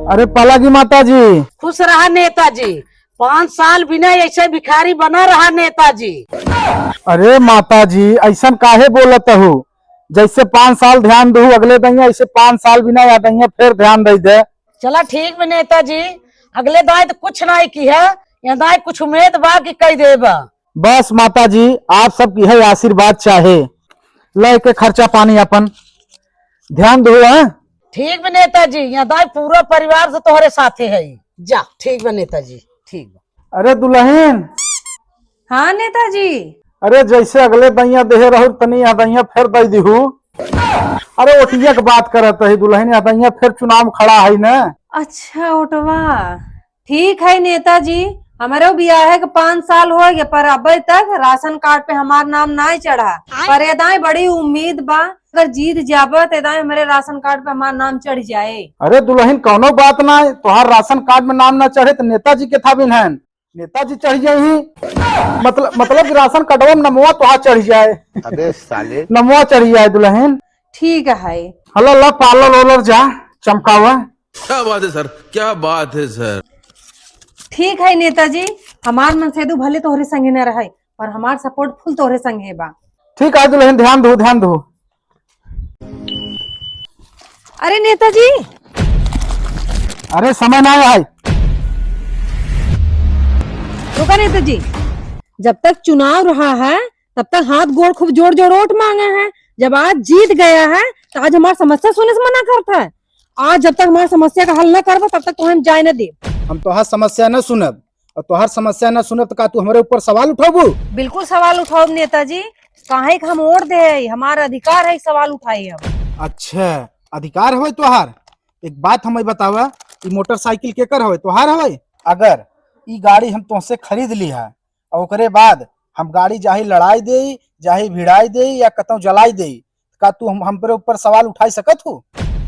अरे पलागी माता जी। खुश रहा नेताजी। 5 साल बिना ऐसे भिखारी बना रहा नेताजी। अरे माता जी ऐसा काहे बोलत हो? जैसे 5 साल ध्यान दू अगले दैया ऐसे 5 साल बिना याद दैया फिर ध्यान दे दे। चला ठीक में नेताजी। अगले दाए तो कुछ नहीं की है, यहाँ दाए कुछ उम्मीद बा कि कई देबा। बस माता जी आप सबकी है आशीर्वाद चाहे। ले के खर्चा पानी अपन ध्यान दो। ठीक में नेताजी, यहाँ दाए पूरा परिवार से तोहरे साथे है। जा ठीक में नेताजी, ठीक बा। अरे दुल्हन। हाँ नेताजी। अरे जैसे अगले दैया देहे रहू तनी यहाँ दैया फिर दे दीहू। अरे ओटिया के बात करत है दुल्हन, यहाँ दैया फिर चुनाव खड़ा है न। अच्छा ओटवा ठीक है नेताजी। हमारे बियाह के 5 साल हो गए पर अभी तक राशन कार्ड पे हमार नाम नहीं चढ़ा। पर एदाई बड़ी उम्मीद बा अगर जीत जाबत एदाई हमारे राशन कार्ड पे हमार नाम चढ़ जाए। अरे दुल्हन कौनो बात ना, तोहार राशन कार्ड में नाम ना चढ़े तो नेताजी के था बिन नेताजी चढ़ जाये। मतलब कि राशन कार्डवा में नमवा तोहार चढ़ जाए। अबे साले नमवा चढ़ जाए दुल्हन। ठीक है। हलो ला पार्लर ओलर जा चमकावा। क्या बात है सर, क्या बात है सर। ठीक है नेताजी, हमार मन से भले तोहरे संगे न रहे पर हमार सपोर्ट फुल तोहरे संगे बा। ठीक है दुल्हन ध्यान दो ध्यान दो। अरे नेताजी। अरे समय ना है। रुका नेताजी, जब तक चुनाव रहा है तब तक हाथ गोड़ खूब जोड़ जोड़ वोट मांगे हैं। जब आज जीत गया है तो आज हमारी समस्या सुनने से मना करता है। आज जब तक हमारी समस्या का हल न करबा तब तक तो हम जाए न दे। हम तोहार समस्या न सुनब और तोहार समस्या न सुनब तो का तू हमारे ऊपर सवाल उठाबू? बिल्कुल सवाल उठाओ नेताजी। काहे कि हम वोट दे, हमारा अधिकार है सवाल उठाई हम। अच्छा अधिकार हवे तोहार। एक बात हमें बतावा, ई मोटरसाइकिल केकर हवे? तोहार हवे? अगर ई गाड़ी हम तुमसे खरीद ली है और ओकरे बाद हम गाड़ी चाहे लड़ाई दे चाहे भिड़ाई दे या कतौ जलाई दे, का तू हम पर ऊपर सवाल उठाई सकत हो?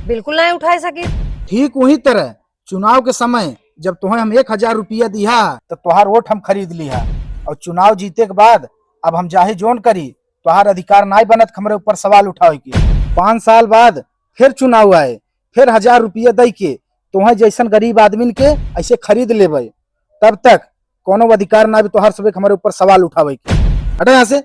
बिल्कुल नहीं उठाई सकी। ठीक वही तरह चुनाव के समय जब तुम्हें हम 1000 रुपया दिया तो तुहार वोट हम खरीद लिया और चुनाव जीते के बाद अब हम चाहे जोन करी तुहार अधिकार नहीं बनत हमारे ऊपर सवाल उठावे के। 5 साल बाद फिर चुनाव आए फिर 1000 रुपया दे के तुम्हें जैसन गरीब आदमी के ऐसे खरीद लेबे, तब तक कोनो अधिकार ना भी तुहार सबके हमारे ऊपर सवाल उठावे के। हटे यहाँ से।